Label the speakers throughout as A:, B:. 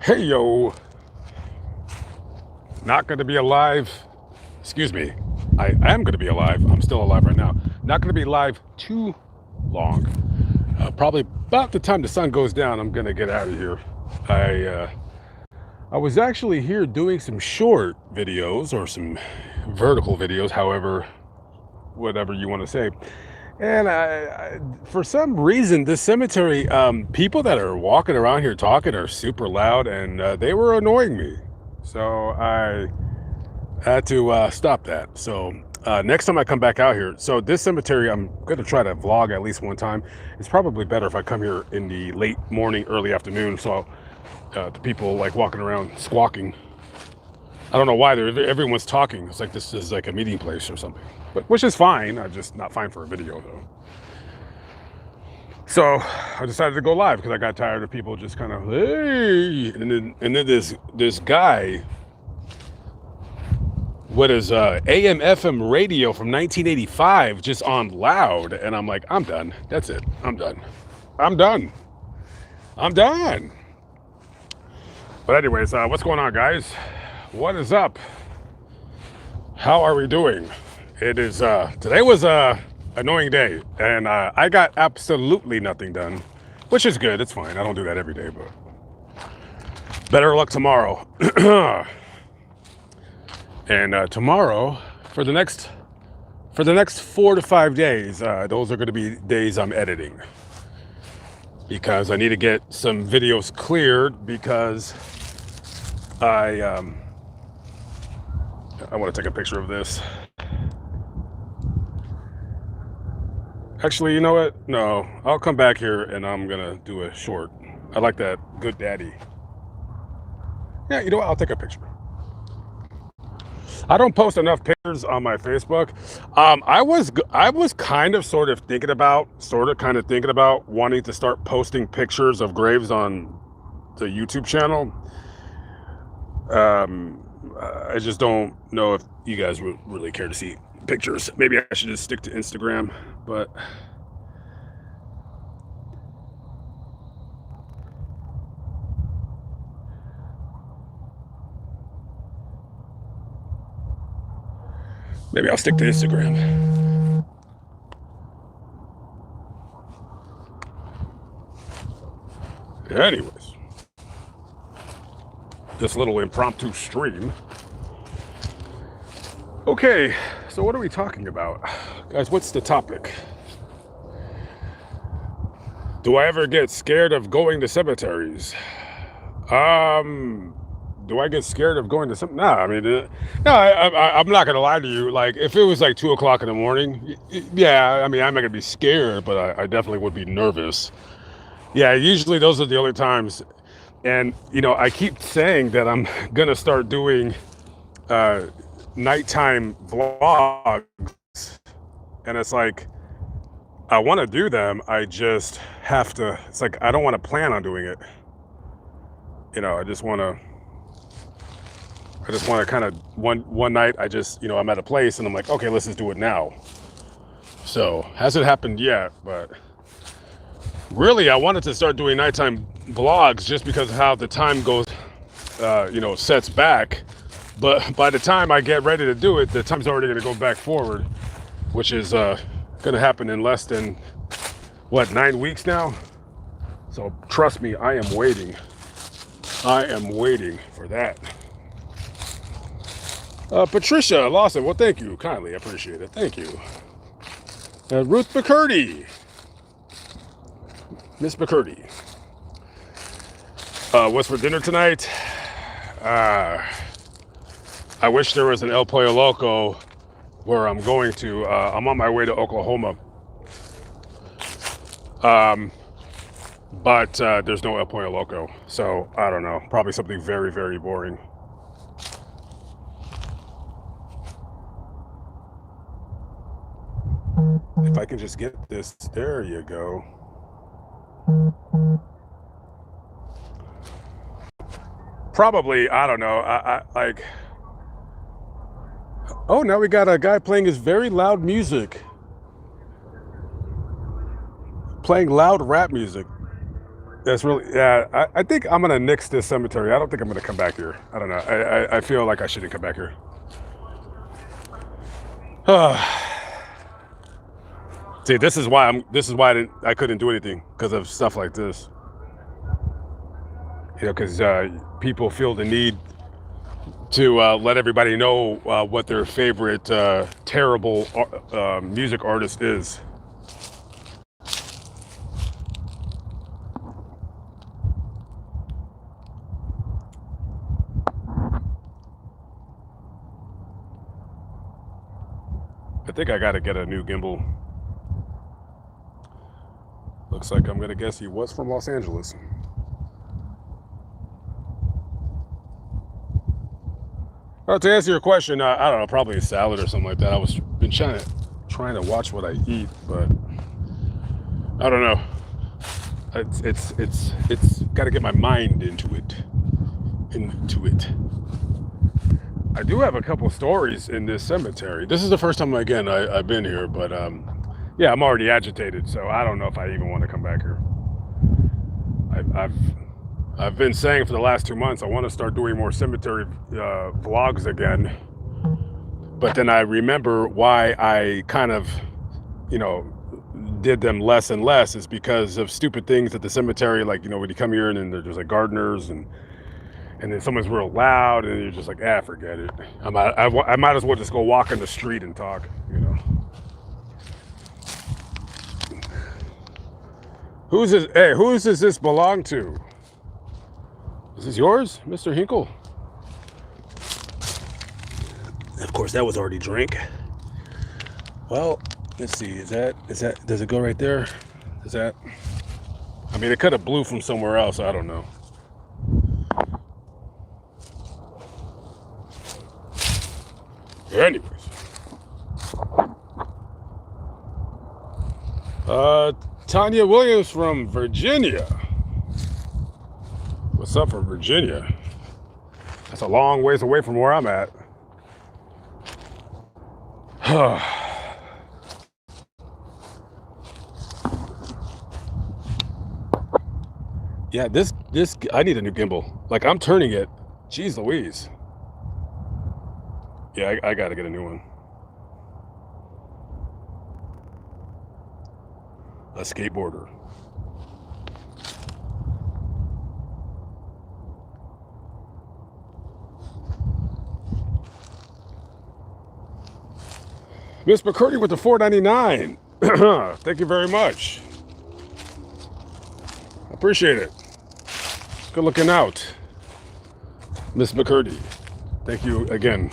A: Hey yo, not going to be alive. Excuse me. I am going to be alive. I'm still alive right now. Not going to be live too long. Probably about the time the sun goes down, I'm going to get out of here. I was actually here doing some short videos or some vertical videos, however, whatever you want to say. And for some reason, this cemetery, people that are walking around here talking are super loud, and they were annoying me. So I had to stop that. So next time I come back out here, so this cemetery, I'm going to try to vlog at least one time. It's probably better if I come here in the late morning, early afternoon. So the people like walking around squawking. I don't know why everyone's talking. It's like this is like a meeting place or something, but which is fine. I'm just not fine for a video though. So I decided to go live because I got tired of people just kind of hey, and then this guy what is AM FM radio from 1985 just on loud, and I'm like, I'm done. That's it. I'm done. I'm done. I'm done. But anyways, what's going on, guys? What is up? How are we doing? It is today was a annoying day, and I got absolutely nothing done, which is good. It's fine. I don't do that every day, but better luck tomorrow. And tomorrow, for the next 4 to 5 days, those are going to be days I'm editing, because I need to get some videos cleared, because I want to take a picture of this. Actually, you know what? No, I'll come back here and I'm gonna do a short. I like that good daddy. Yeah, you know what? I'll take a picture. I don't post enough pictures on my Facebook. I was kind of thinking about wanting to start posting pictures of graves on the YouTube channel. I just don't know if you guys would really care to see pictures. Maybe I should just stick to Instagram, but maybe I'll stick to Instagram. Anyways, this little impromptu stream. Okay, so what are we talking about? Guys, what's the topic? Do I ever get scared of going to cemeteries? Do I get scared of going to some? No, I mean, no, I'm not gonna lie to you. Like, if it was like 2 o'clock in the morning, yeah, I mean, I'm not gonna be scared, but I definitely would be nervous. Yeah, usually those are the only times. And you know, I keep saying that I'm gonna start doing nighttime vlogs, and it's like I want to do them. I just have to. It's like I don't want to plan on doing it. You know, I just want to kind of one night. I just, you know, I'm at a place and I'm like, okay, let's just do it now. So hasn't happened yet, but really, I wanted to start doing nighttime vlogs just because of how the time goes, you know, sets back. But by the time I get ready to do it, the time's already going to go back forward, which is going to happen in less than, what, 9 weeks now? So trust me, I am waiting. I am waiting for that. Patricia Lawson, well, thank you kindly. I appreciate it. Thank you. Ruth McCurdy. Miss McCurdy. What's for dinner tonight? I wish there was an El Pollo Loco where I'm going to. I'm on my way to Oklahoma. But there's no El Pollo Loco. So I don't know. Probably something very, very boring. If I can just get this, there you go. Probably, I don't know. I like. Oh, now we got a guy playing his very loud music. Playing loud rap music. That's really, yeah. I think I'm gonna nix this cemetery. I don't think I'm gonna come back here. I don't know. I feel like I shouldn't come back here. See, this is why I couldn't do anything because of stuff like this. You know, because people feel the need to let everybody know what their favorite terrible music artist is. I think I got to get a new gimbal. Looks like I'm going to guess he was from Los Angeles. Well, to answer your question, I don't know, probably a salad or something like that. I was been trying to watch what I eat, but I don't know. It's got to get my mind into it. I do have a couple stories in this cemetery. This is the first time again I've been here, but yeah, I'm already agitated, so I don't know if I even want to come back here. I've been saying for the last 2 months I want to start doing more cemetery vlogs again, but then I remember why I kind of, you know, did them less and less is because of stupid things at the cemetery, like, you know, when you come here and then there's like gardeners and then someone's real loud and you're just like, forget it. I might as well just go walk in the street and talk, you know. Who's this? Hey, whose does this belong to? Is this yours, Mr. Hinkle? Of course, that was already drank. Well, let's see. Is that? Does it go right there? Is that? I mean, it could have blew from somewhere else. I don't know. Anyways. Tanya Williams from Virginia. What's up from Virginia? That's a long ways away from where I'm at. Yeah, this I need a new gimbal. Like, I'm turning it. Jeez Louise. Yeah, I gotta get a new one. A skateboarder. Miss McCurdy with the $4.99. Thank you very much. Appreciate it. Good looking out, Miss McCurdy. Thank you again.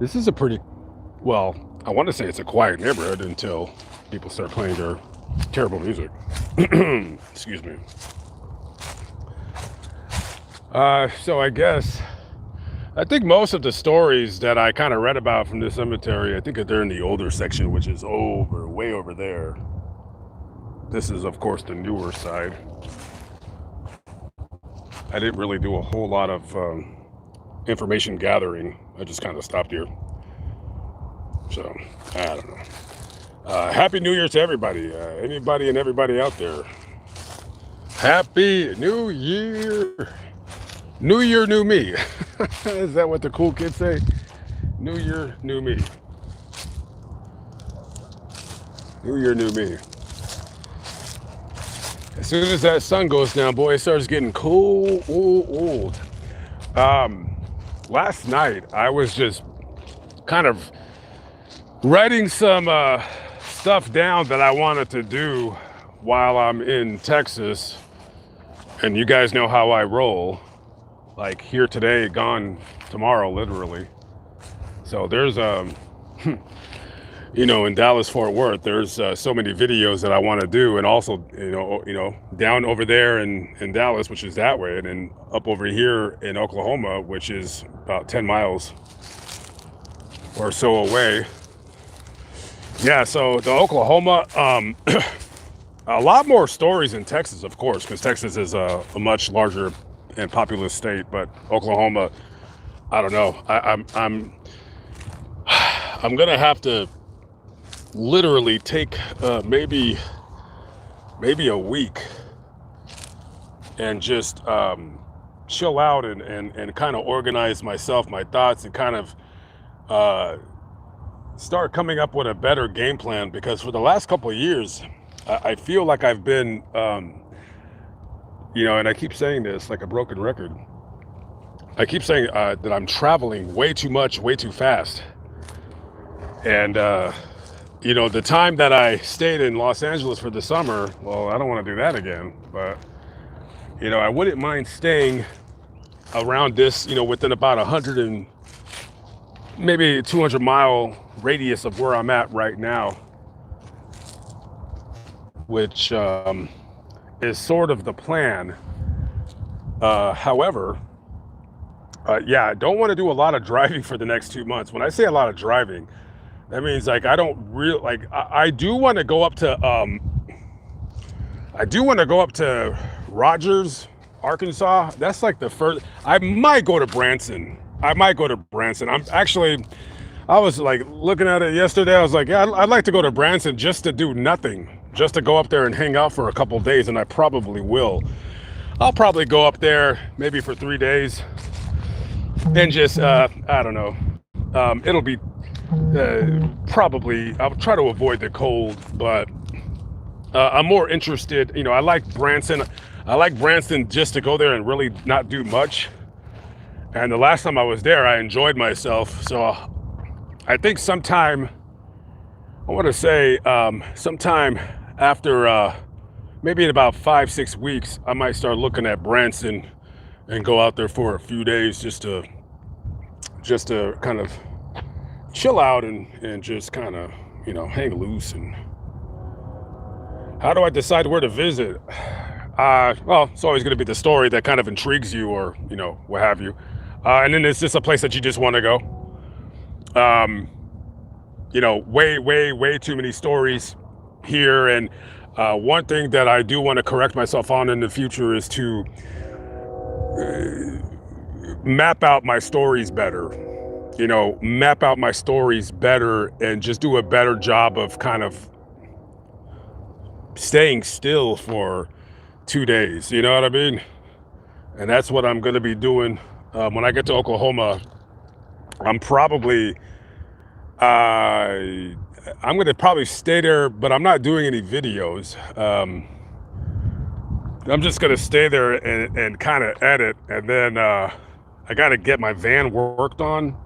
A: This is a pretty, well, I want to say it's a quiet neighborhood until people start playing their terrible music. Excuse me. So I think most of the stories that I kind of read about from this cemetery, I think they're in the older section, which is way over there. This is, of course, the newer side. I didn't really do a whole lot of information gathering. I just kind of stopped here. So, I don't know. Happy New Year to everybody. Anybody and everybody out there. Happy New Year. New Year, new me. Is that what the cool kids say? New Year, new me. New Year, new me. As soon as that sun goes down, boy, it starts getting cold. Last night, I was just kind of writing some stuff down that I wanted to do while I'm in Texas. And you guys know how I roll. Like, here today, gone tomorrow, literally. So there's, you know, in Dallas, Fort Worth, there's so many videos that I want to do. And also, you know, down over there in Dallas, which is that way, and then up over here in Oklahoma, which is about 10 miles or so away. Yeah, so the Oklahoma, a lot more stories in Texas, of course, because Texas is a much larger and populous state, but Oklahoma, I don't know. I'm gonna have to literally take maybe a week and just chill out and kind of organize myself, my thoughts, and kind of uh, start coming up with a better game plan. Because for the last couple of years, I feel like I've been, and I keep saying this like a broken record. I keep saying that I'm traveling way too much, way too fast. And, the time that I stayed in Los Angeles for the summer, well, I don't want to do that again. But, I wouldn't mind staying around this, within about 100 and maybe 200-mile radius of where I'm at right now, which is sort of the plan. However, I don't want to do a lot of driving for the next 2 months. When I say a lot of driving, that means like I don't really like. I do want to go up to Rogers, Arkansas. That's like the first. I might go to Branson. I was like looking at it yesterday. I was like, yeah, I'd like to go to Branson just to do nothing, just to go up there and hang out for a couple of days, and I probably will. I'll probably go up there maybe for 3 days and just, I don't know. It'll be probably, I'll try to avoid the cold, but I'm more interested, I like Branson. I like Branson just to go there and really not do much. And the last time I was there, I enjoyed myself. So I think sometime after, maybe in about 5-6 weeks, I might start looking at Branson and go out there for a few days just to kind of chill out and just kind of, hang loose. And how do I decide where to visit? Well, it's always going to be the story that kind of intrigues you, or, what have you. And then it's just a place that you just want to go. Way too many stories here. And one thing that I do want to correct myself on in the future is to map out my stories better. And just do a better job of kind of staying still for 2 days. You know what I mean? And that's what I'm going to be doing when I get to Oklahoma. I'm going to probably stay there, but I'm not doing any videos. I'm just going to stay there and kind of edit. And then I got to get my van worked on.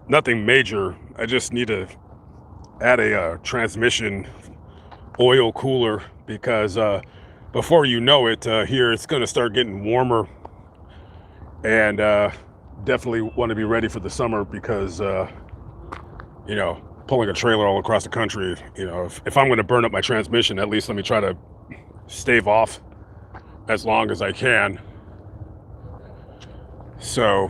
A: Nothing major. I just need to add a transmission oil cooler, because before you know it, here it's going to start getting warmer. And definitely want to be ready for the summer, because pulling a trailer all across the country, if I'm going to burn up my transmission, at least let me try to stave off as long as I can. So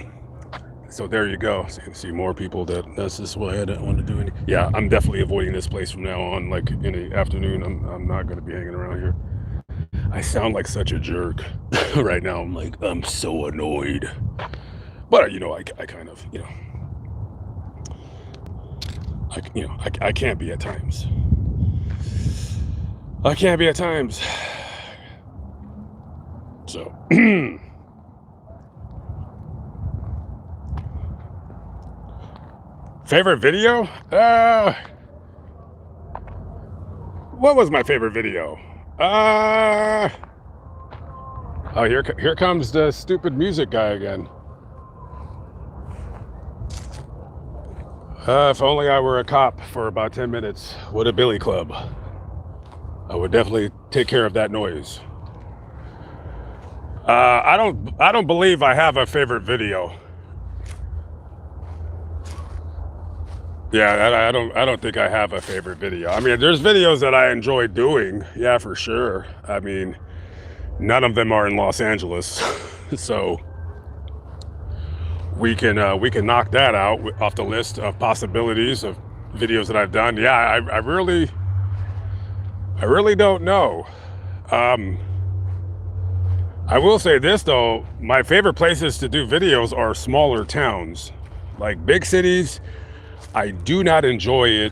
A: there you go. So you can see more people that's just why I don't want to do any. Yeah, I'm definitely avoiding this place from now on. Like in the afternoon, I'm not going to be hanging around here. I sound like such a jerk right now. I'm so annoyed. But I kind of, I can't be at times. I can't be at times. So favorite video? What was my favorite video? Oh, here comes the stupid music guy again. If only I were a cop for about 10 minutes with a billy club, I would definitely take care of that noise. I don't believe I have a favorite video. Yeah, I don't think I have a favorite video. I mean, there's videos that I enjoy doing. Yeah, for sure. I mean, none of them are in Los Angeles. So we can knock that out off the list of possibilities of videos that I've done. Yeah, I really don't know. I will say this though, my favorite places to do videos are smaller towns. Like big cities, I do not enjoy it.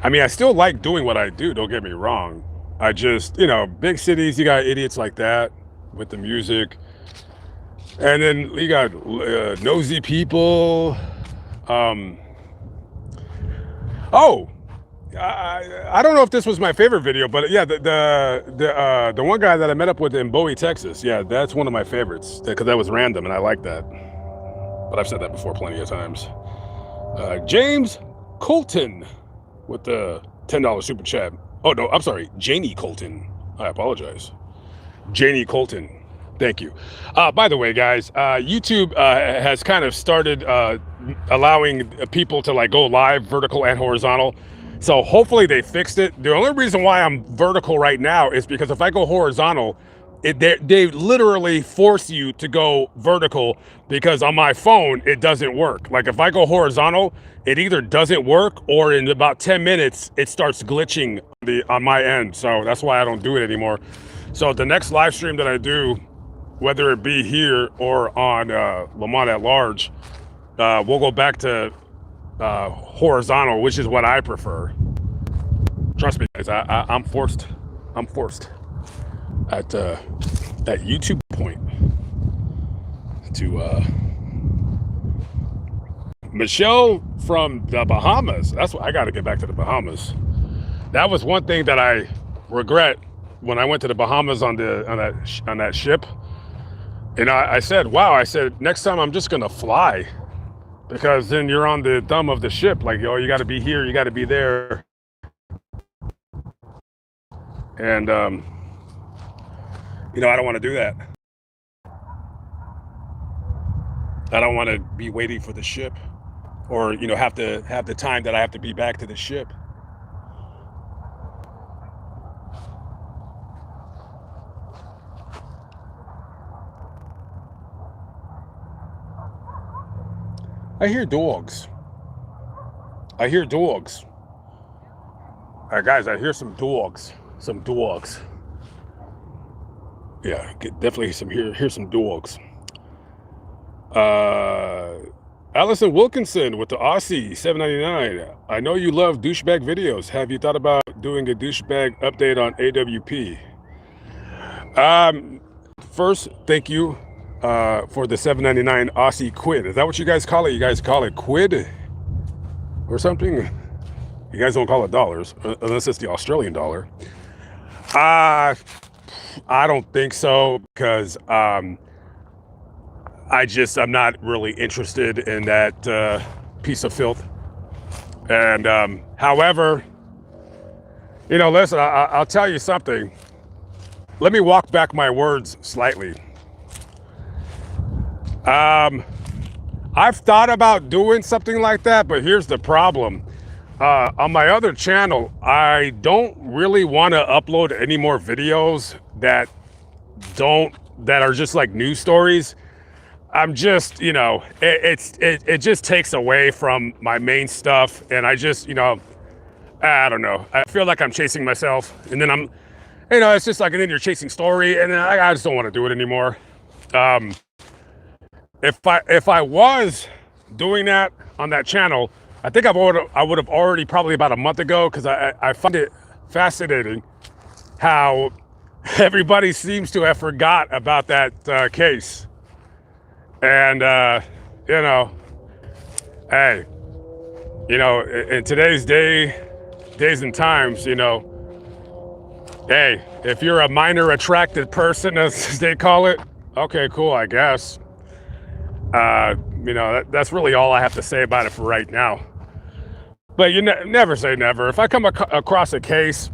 A: I mean, I still like doing what I do, don't get me wrong. I just, big cities, you got idiots like that with the music. And then you got nosy people. Um, oh, I don't know if this was my favorite video, but yeah, the one guy that I met up with in Bowie, Texas. Yeah, that's one of my favorites because that was random and I like that. But I've said that before plenty of times. James Colton with the $10 super chat. Oh no, I'm sorry, Janie Colton. I apologize, Janie Colton. Thank you. By the way, guys, YouTube has kind of started allowing people to like go live, vertical and horizontal. So hopefully they fixed it. The only reason why I'm vertical right now is because if I go horizontal, they literally force you to go vertical because on my phone, it doesn't work. Like if I go horizontal, it either doesn't work or in about 10 minutes, it starts glitching on my end. So that's why I don't do it anymore. So the next live stream that I do, whether it be here or on Lamont at Large, we'll go back to horizontal, which is what I prefer. Trust me, guys, I'm forced at YouTube point to Michelle from the Bahamas. That's what I got to get back to the Bahamas. That was one thing that I regret when I went to the Bahamas on that ship. And I said, wow, I said, next time I'm just going to fly because then you're on the thumb of the ship. Like, oh, you got to be here. You got to be there. And, I don't want to do that. I don't want to be waiting for the ship or, have to have the time that I have to be back to the ship. I hear dogs. Guys, I hear some dogs. Yeah, definitely hear some dogs. Allison Wilkinson with the Aussie $7.99. I know you love douchebag videos. Have you thought about doing a douchebag update on AWP? First, thank you for the $7.99 Aussie quid. Is that what you guys call it? You guys call it quid or something? You guys don't call it dollars unless it's the Australian dollar. I don't think so because I'm not really interested in that piece of filth. And however, listen, I'll tell you something. Let me walk back my words slightly. I've thought about doing something like that, but here's the problem. On my other channel, I don't really want to upload any more videos that are just like news stories. I'm just, it just takes away from my main stuff. And I just, I don't know. I feel like I'm chasing myself and then I'm, it's just like, and then you're chasing story and then I just don't want to do it anymore. If I was doing that on that channel, I think I would have already probably about a month ago, because I find it fascinating how everybody seems to have forgot about that case. And, hey, in today's days and times, hey, if you're a minor attracted person, as they call it, okay, cool, I guess. That's really all I have to say about it for right now. But you never say never. If I come across a case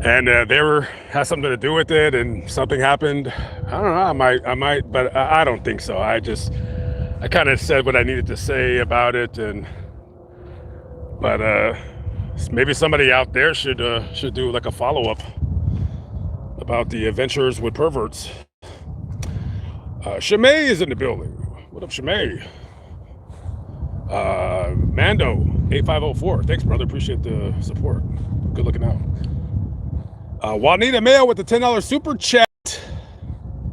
A: and they has something to do with it and something happened, I don't know, I might, but I don't think so. I kind of said what I needed to say about it, but maybe somebody out there should do like a follow-up about the adventures with perverts. Shimei is in the building. What up, Shimei? Mando 8504. Thanks, brother. Appreciate the support. Good looking out. Juanita Mayo with the $10 super chat.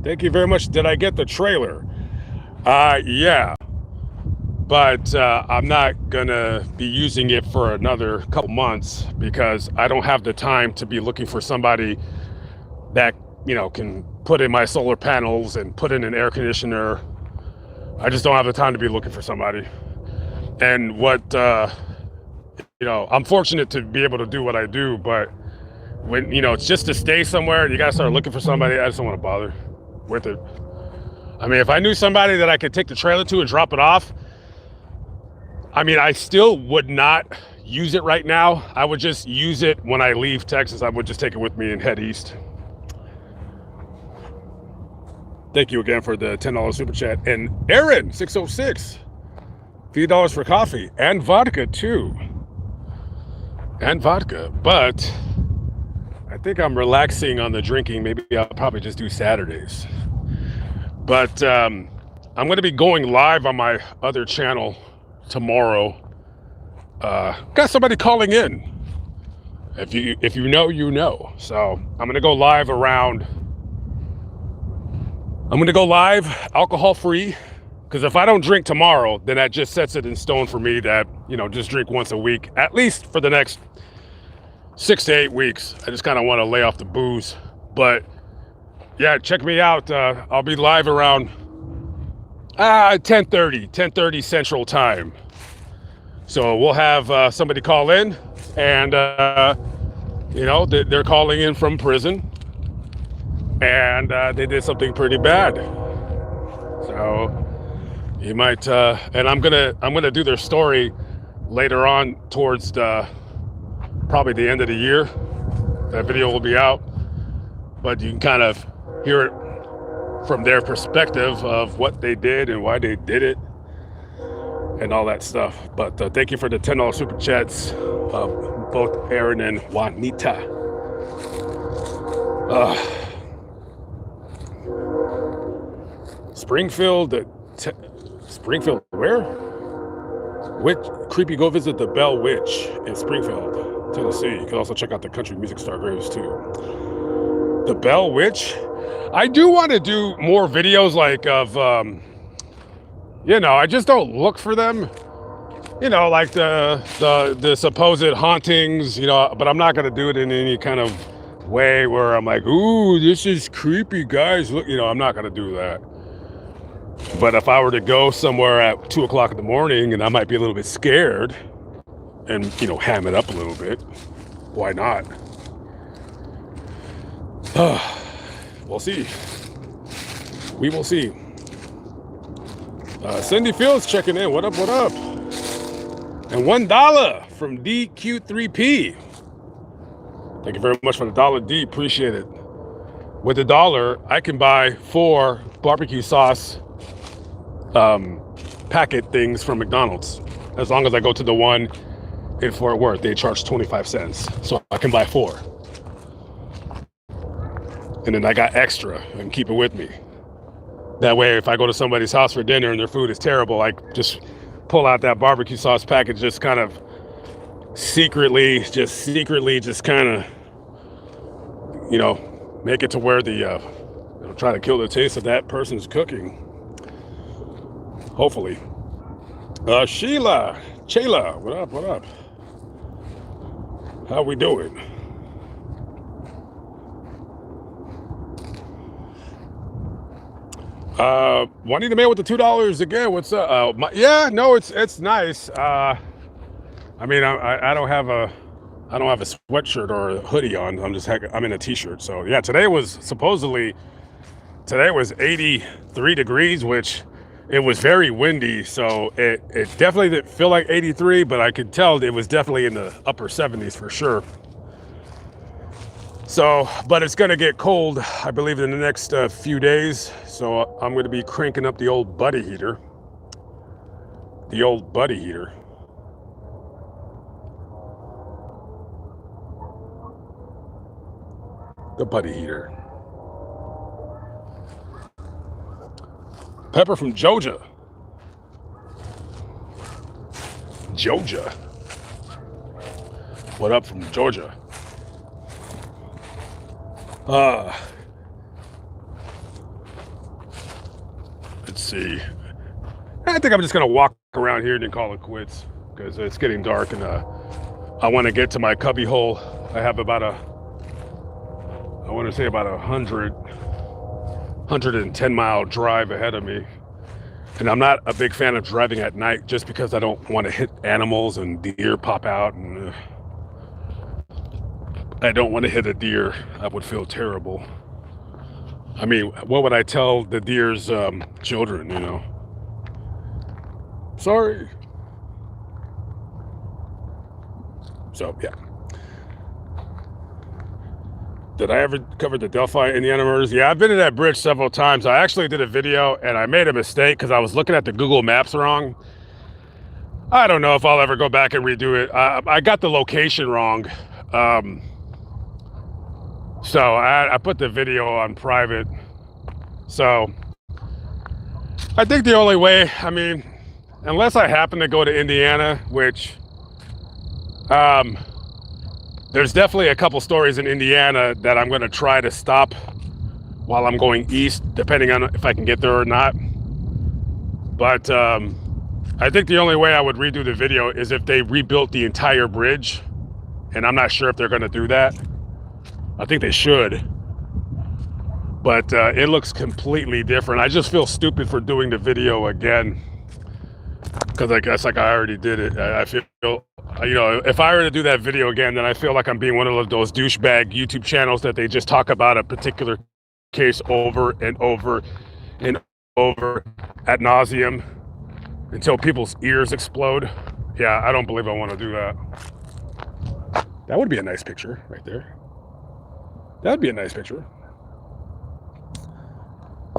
A: Thank you very much. Did I get the trailer? Yeah. but I'm not gonna be using it for another couple months because I don't have the time to be looking for somebody that, you know, can put in my solar panels and put in an air conditioner. I just don't have the time to be looking for somebody. And what, you know, I'm fortunate to be able to do what I do, but when, you know, it's just to stay somewhere and you gotta start looking for somebody, I just don't want to bother with it. I mean, if I knew somebody that I could take the trailer to and drop it off, I mean, I still would not use it right now. I would just use it when I leave Texas. I would just take it with me and head east. Thank you again for the $10 super chat. And Aaron 606, $3 for coffee and vodka too. And vodka, but I think I'm relaxing on the drinking. Maybe I'll probably just do Saturdays. But I'm going to be going live on my other channel tomorrow. Got somebody calling in. If you know, you know. So I'm going to go live around. I'm going to go live alcohol free, because if I don't drink tomorrow, then that just sets it in stone for me that, you know, just drink once a week, at least for the next 6 to 8 weeks. I just kind of want to lay off the booze. But yeah, check me out. I'll be live around 10:30 Central Time. So we'll have somebody call in, and you know, they're calling in from prison, and they did something pretty bad. So you might, and I'm gonna do their story later on towards probably the end of the year. That video will be out, but you can kind of hear it from their perspective of what they did and why they did it and all that stuff. But thank you for the $10 super chats, both Aaron and Juanita. Springfield, Springfield, where? Which creepy? Go visit the Bell Witch in Springfield, Tennessee. You can also check out the Country Music Star Graves too. The Bell Witch. I do want to do more videos like of, you know, I just don't look for them. You know, like the supposed hauntings. You know, but I'm not gonna do it in any kind of way where I'm like, ooh, this is creepy, guys. Look, you know, I'm not gonna do that. But if I were to go somewhere at 2 o'clock in the morning and I might be a little bit scared and, you know, ham it up a little bit, why not? We'll see. We will see. Cindy Fields checking in. What up, what up? And $1 from DQ3P. Thank you very much for the $1, D. Appreciate it. With $1, I can buy 4 barbecue sauce packet things from McDonald's. As long as I go to the one in Fort Worth, they charge 25 cents. So I can buy 4. And then I got extra and keep it with me. That way, if I go to somebody's house for dinner and their food is terrible, I just pull out that barbecue sauce packet, just kind of secretly, just kind of, you know, make it to where the, you know, try to kill the taste of that person's cooking. Hopefully. Chayla, what up, what up? How we doing? Juanita May with the $2 again. What's up? Yeah, no, it's nice. I mean, I don't have a sweatshirt or a hoodie on. I'm in a t-shirt. So yeah, today was 83 degrees, which it was very windy. So it definitely didn't feel like 83, but I could tell it was definitely in the upper 70s for sure. So, but it's going to get cold, I believe, in the next few days. So I'm going to be cranking up the old buddy heater. The old buddy heater. The buddy heater. Pepper from Georgia. Georgia. What up from Georgia? Let's see. I think I'm just gonna walk around here and then call it quits because it's getting dark and I want to get to my cubby hole. I have about I want to say about 110-mile drive ahead of me. And I'm not a big fan of driving at night just because I don't want to hit animals and deer pop out. And I don't want to hit a deer. I would feel terrible. I mean, what would I tell the deer's children, you know? Sorry. So, yeah. Did I ever cover the Delphi, Indiana murders? Yeah, I've been to that bridge several times. I actually did a video and I made a mistake because I was looking at the Google Maps wrong. I don't know if I'll ever go back and redo it. I got the location wrong. So I put the video on private. So I think the only way, I mean, unless I happen to go to Indiana, which there's definitely a couple stories in Indiana that I'm going to try to stop while I'm going east, depending on if I can get there or not. But I think the only way I would redo the video is if they rebuilt the entire bridge, and I'm not sure if they're going to do that. I think they should, but it looks completely different. I just feel stupid for doing the video again because I guess like I already did it. I feel, you know, if I were to do that video again, then I feel like I'm being one of those douchebag YouTube channels that they just talk about a particular case over and over and over ad nauseum until people's ears explode. Yeah, I don't believe I want to do that. That would be a nice picture right there. That would be a nice picture.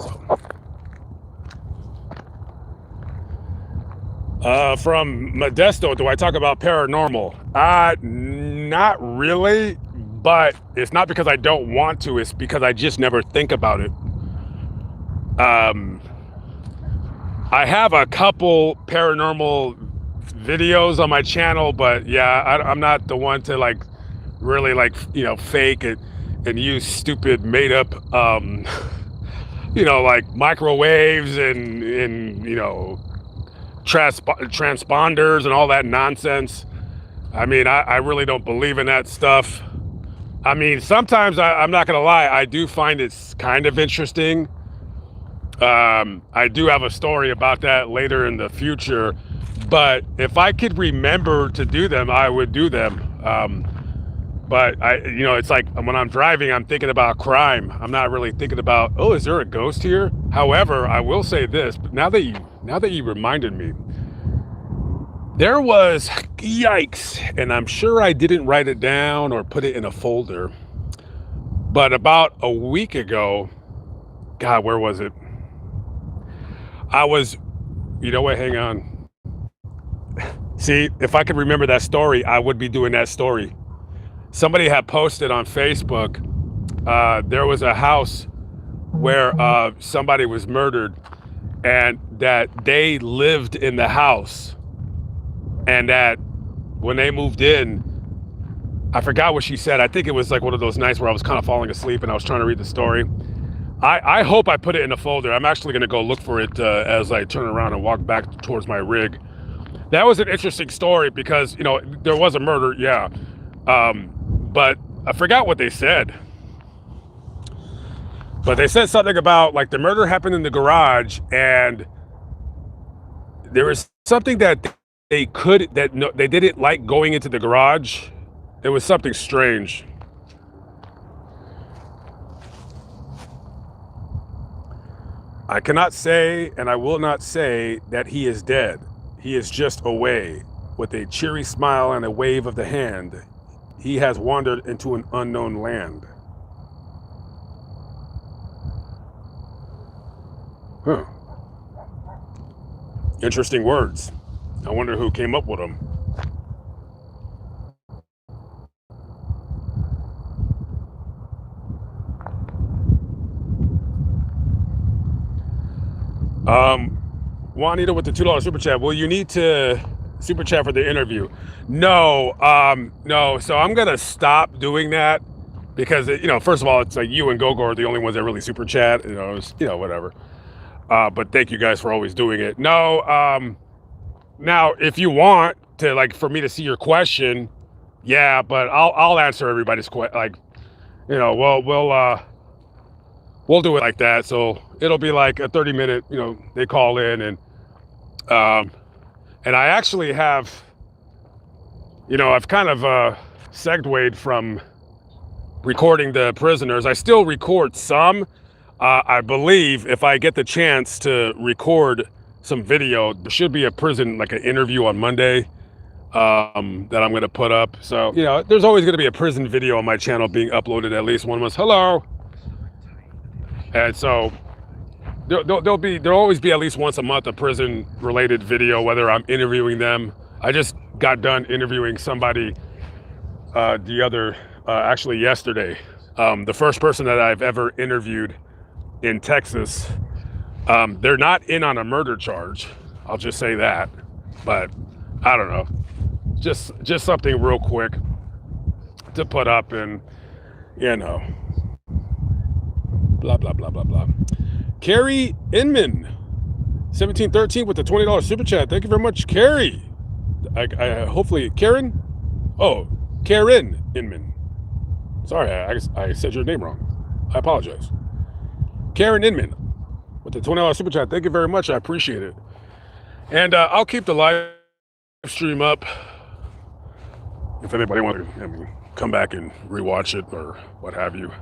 A: So. From Modesto, do I talk about paranormal? Not really, but it's not because I don't want to, it's because I just never think about it. I have a couple paranormal videos on my channel, but yeah, I'm not the one to like really like, you know, fake it and use stupid made up you know, like microwaves and you know, transponders and all that nonsense. I mean, I really don't believe in that stuff. I mean, sometimes I'm not gonna lie, I do find it kind of interesting. I do have a story about that later in the future, but if I could remember to do them, I would do them. But you know, it's like when I'm driving, I'm thinking about crime. I'm not really thinking about, oh, is there a ghost here? However, I will say this, but now that you reminded me, there was, yikes, and I'm sure I didn't write it down or put it in a folder, but about a week ago, God, where was it? You know what, hang on. See, if I could remember that story, I would be doing that story. Somebody had posted on Facebook, there was a house where somebody was murdered and that they lived in the house, and that when they moved in, I forgot what she said. I think it was like one of those nights where I was kind of falling asleep and I was trying to read the story. I hope I put it in a folder. I'm actually going to go look for it as I turn around and walk back towards my rig. That was an interesting story because, you know, there was a murder, yeah. But I forgot what they said. But they said something about like the murder happened in the garage, and there was something that they didn't like going into the garage. It was something strange. I cannot say, and I will not say, that he is dead. He is just away. With a cheery smile and a wave of the hand, he has wandered into an unknown land. Huh. Interesting words. I wonder who came up with them. Juanita with the $2 super chat. Well, you need to super chat for the interview. No. So I'm gonna stop doing that because, you know, first of all, it's like you and Gogo are the only ones that really super chat. You know, whatever. But thank you guys for always doing it. No. Now, if you want to, like, for me to see your question, yeah, but I'll answer everybody's question. Like, we'll do it like that. So it'll be like a 30-minute. They call in um, and I actually have, I've kind of segued from recording the prisoners. I still record some. I believe if I get the chance to record some video, there should be a prison, like an interview on Monday, that I'm going to put up. So, there's always going to be a prison video on my channel being uploaded at least one month. Hello. And so there'll always be at least once a month a prison related video, whether I'm interviewing them. I just got done interviewing somebody actually yesterday. The first person that I've ever interviewed in Texas. They're not in on a murder charge. I'll just say that. But I don't know. Just something real quick to put up, and blah blah blah blah blah. Carrie Inman, 1713 with the $20 super chat. Thank you very much, Carrie. I hopefully Karen. Oh, Karen Inman. Sorry, I said your name wrong. I apologize. Karen Inman with the $20 super chat. Thank you very much. I appreciate it. And I'll keep the live stream up if anybody wants to come back and rewatch it or what have you.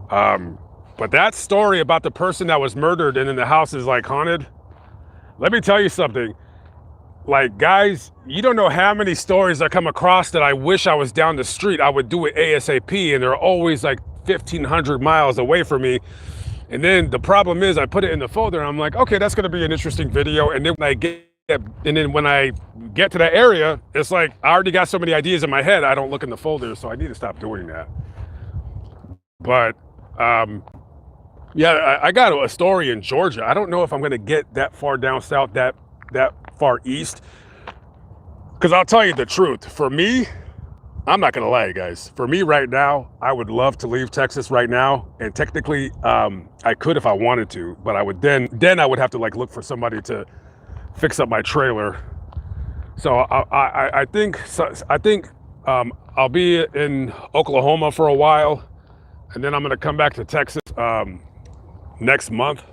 A: But that story about the person that was murdered and then the house is like haunted. Let me tell you something. Like, guys, you don't know how many stories I come across that I wish I was down the street. I would do it ASAP, and they're always like 1,500 miles away from me. And then the problem is I put it in the folder and I'm like, okay, that's going to be an interesting video. And then when I get to that area, it's like I already got so many ideas in my head. I don't look in the folder, so I need to stop doing that. But yeah, I got a story in Georgia. I don't know if I'm going to get that far down south, that far east. Because I'll tell you the truth. For me, I'm not going to lie, guys. For me right now, I would love to leave Texas right now. And technically, I could if I wanted to. But I would then I would have to like look for somebody to fix up my trailer. So I think I'll be in Oklahoma for a while. And then I'm going to come back to Texas next month.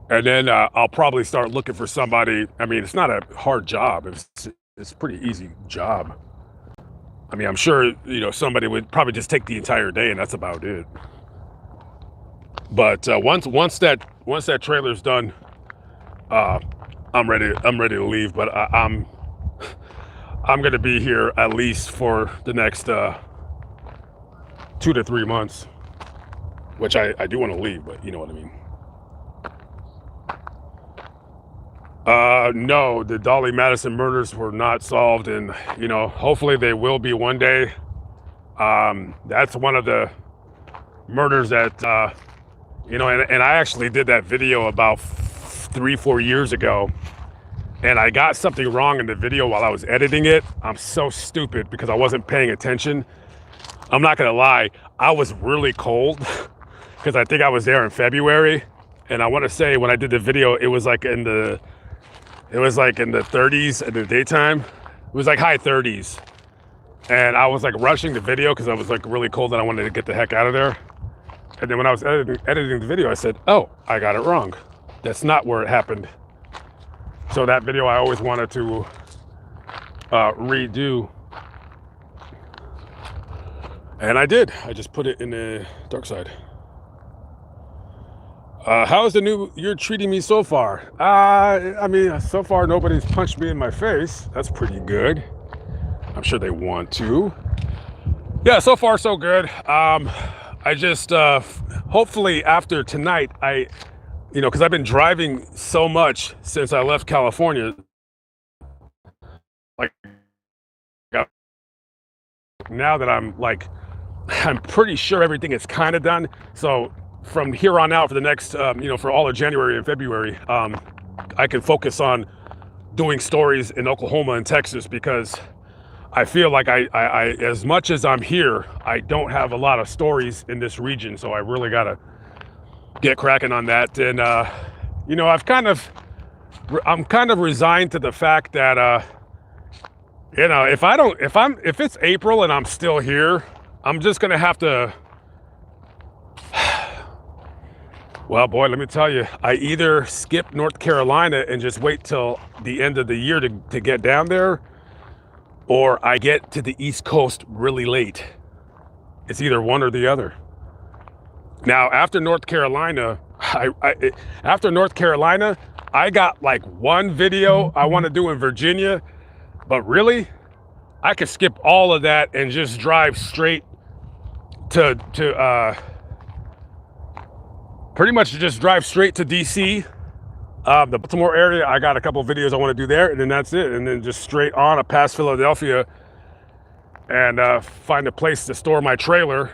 A: And then I'll probably start looking for somebody. I mean, it's not a hard job. It's a pretty easy job. I mean, I'm sure, somebody would probably just take the entire day and that's about it. But once that trailer's done, I'm ready to leave. But I'm going to be here at least for the next 2 to 3 months, which I do want to leave, but you know what I mean. No, the Dolly Madison murders were not solved, and hopefully they will be one day. That's one of the murders that and I actually did that video about 3-4 years ago, and I got something wrong in the video while I was editing it. I'm so stupid because I wasn't paying attention. I'm not gonna lie, I was really cold because I think I was there in February, and I want to say when I did the video, it was like in the 30s in the daytime. It was like high 30s, and I was like rushing the video because I was like really cold and I wanted to get the heck out of there. And then when I was editing the video, I said, "Oh, I got it wrong. That's not where it happened." So that video I always wanted to redo. And I did. I just put it in the dark side. How is the new year treating me so far? I mean, so far nobody's punched me in my face. That's pretty good. I'm sure they want to. Yeah, so far so good. I just, hopefully after tonight, because I've been driving so much since I left California. Like, now that I'm pretty sure everything is kind of done. So from here on out for the next, for all of January and February, I can focus on doing stories in Oklahoma and Texas, because I feel like I as much as I'm here, I don't have a lot of stories in this region. So I really got to get cracking on that. And, I've kind of I'm kind of resigned to the fact that you know, if it's April and I'm still here, I'm just gonna have to. Well, boy, let me tell you, I either skip North Carolina and just wait till the end of the year to get down there, or I get to the East Coast really late. It's either one or the other. Now, after North Carolina, after North Carolina, I got like one video I want to do in Virginia, but really, I could skip all of that and just drive straight to pretty much just drive straight to DC. The Baltimore area, I got a couple videos I want to do there, and then that's it. And then just straight on past Philadelphia and find a place to store my trailer.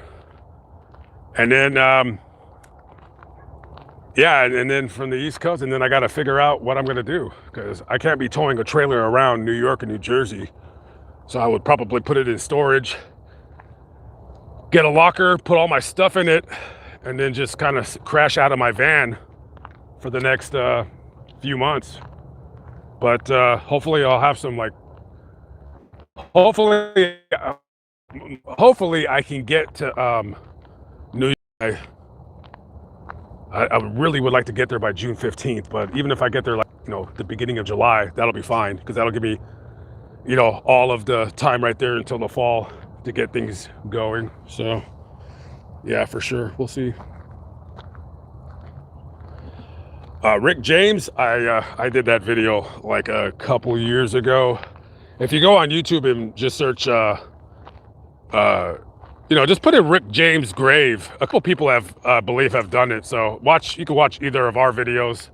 A: And then, yeah, and then from the East Coast, and then I got to figure out what I'm going to do, because I can't be towing a trailer around New York and New Jersey. So I would probably put it in storage, get a locker, put all my stuff in it, and then just kind of crash out of my van for the next few months. But hopefully I'll have some, like, hopefully I can get to New York. I really would like to get there by June 15th, but even if I get there, like, you know, the beginning of July, that'll be fine, because that'll give me, you know, all of the time right there until the fall to get things going. So yeah, for sure, we'll see. Rick James, I did that video like a couple years ago. If you go on YouTube and just search you know, just put in Rick James grave. A couple people have believe have done it, so you can watch either of our videos,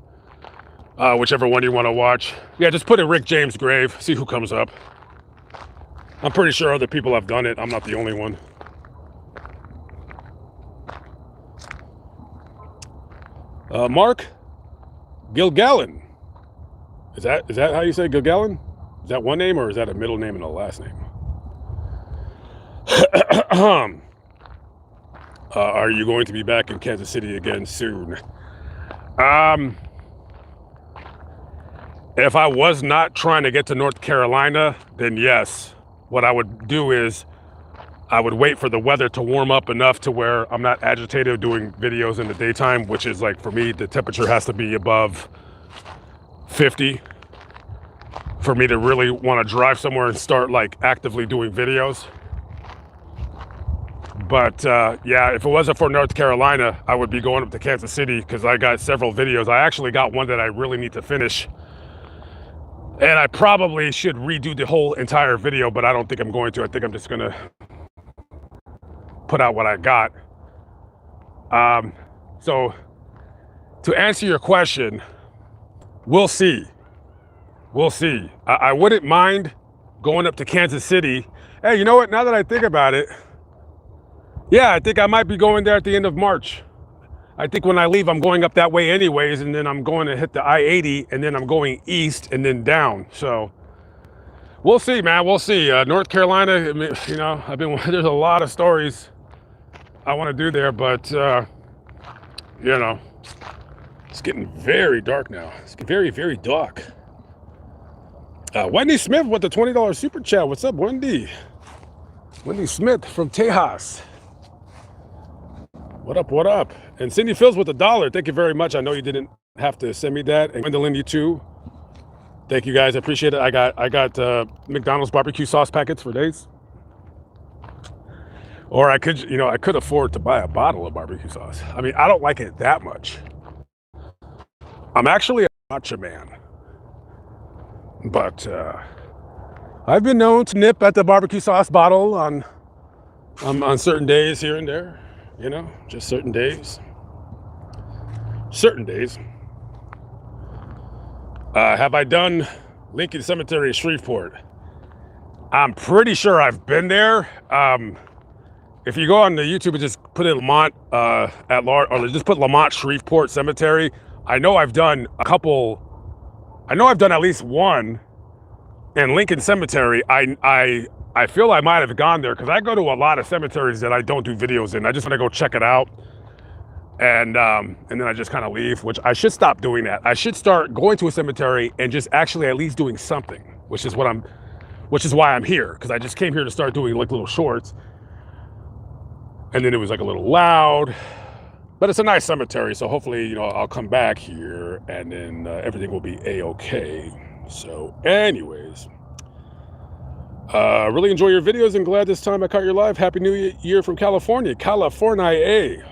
A: whichever one you want to watch. Yeah, just put in Rick James grave, see who comes up. I'm pretty sure other people have done it. I'm not the only one. Mark Gilgallen. Is that how you say Gilgallen? Is that one name, or is that a middle name and a last name? Are you going to be back in Kansas City again soon? If I was not trying to get to North Carolina, then yes. What I would do is I would wait for the weather to warm up enough to where I'm not agitated doing videos in the daytime, which is, like, for me, the temperature has to be above 50 for me to really want to drive somewhere and start, like, actively doing videos. But yeah, if it wasn't for North Carolina, I would be going up to Kansas City, because I got several videos. I actually got one that I really need to finish, and I probably should redo the whole entire video, but I don't think I'm going to. I think I'm just gonna put out what I got. So to answer your question, we'll see. We'll see. I wouldn't mind going up to Kansas City. Hey, you know what? Now that I think about it, yeah, I think I might be going there at the end of March. I think when I leave, I'm going up that way anyways, and then I'm going to hit the I-80, and then I'm going east and then down. So we'll see, man. We'll see. North Carolina, I mean, you know, there's a lot of stories I want to do there, but you know, it's getting very dark now. It's very, very dark. Wendy Smith with the $20 super chat. What's up, Wendy? Wendy Smith from Tejas. What up, what up? And Cindy Fields with $1. Thank you very much. I know you didn't have to send me that. And Gwendolyn, you too. Thank you, guys. I appreciate it. I got McDonald's barbecue sauce packets for days. Or I could, you know, I could afford to buy a bottle of barbecue sauce. I mean, I don't like it that much. I'm actually a matcha man. But I've been known to nip at the barbecue sauce bottle on certain days here and there. You know, just certain days. Certain days. Have I done Lincoln Cemetery, Shreveport? I'm pretty sure I've been there. If you go on the YouTube and just put in Lamont at large, or just put Lamont Shreveport Cemetery, I know I've done a couple. I know I've done at least one in Lincoln Cemetery. I feel I might have gone there, because I go to a lot of cemeteries that I don't do videos in. I just want to go check it out. And then I just kind of leave, which I should stop doing that. I should start going to a cemetery and just actually at least doing something, which is why I'm here, because I just came here to start doing like little shorts. And then it was like a little loud, but it's a nice cemetery, so hopefully, I'll come back here and then everything will be a-okay. So anyways, really enjoy your videos and glad this time I caught your live. Happy New Year from California. California.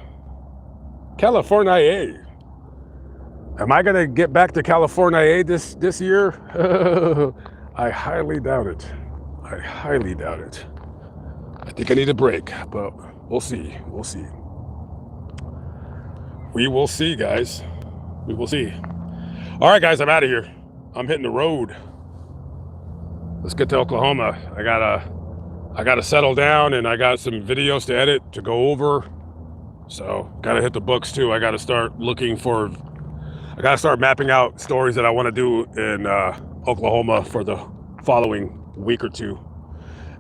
A: Am I gonna get back to California this year? I highly doubt it. I think I need a break, but we'll see. We will see, guys. We will see. All right, guys, I'm out of here. I'm hitting the road. Let's get to Oklahoma. I gotta settle down, and I got some videos to edit, to go over. So gotta hit the books too. I gotta start mapping out stories that I want to do in Oklahoma for the following week or two.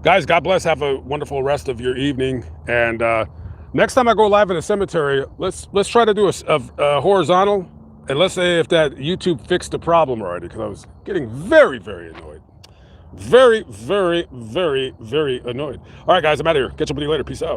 A: Guys, God bless. Have a wonderful rest of your evening. And next time I go live in a cemetery, let's try to do a horizontal. And let's say if that YouTube fixed the problem already, because I was getting very, very annoyed. Very, very, very, very annoyed. All right, guys, I'm out of here. Catch up with you later. Peace out.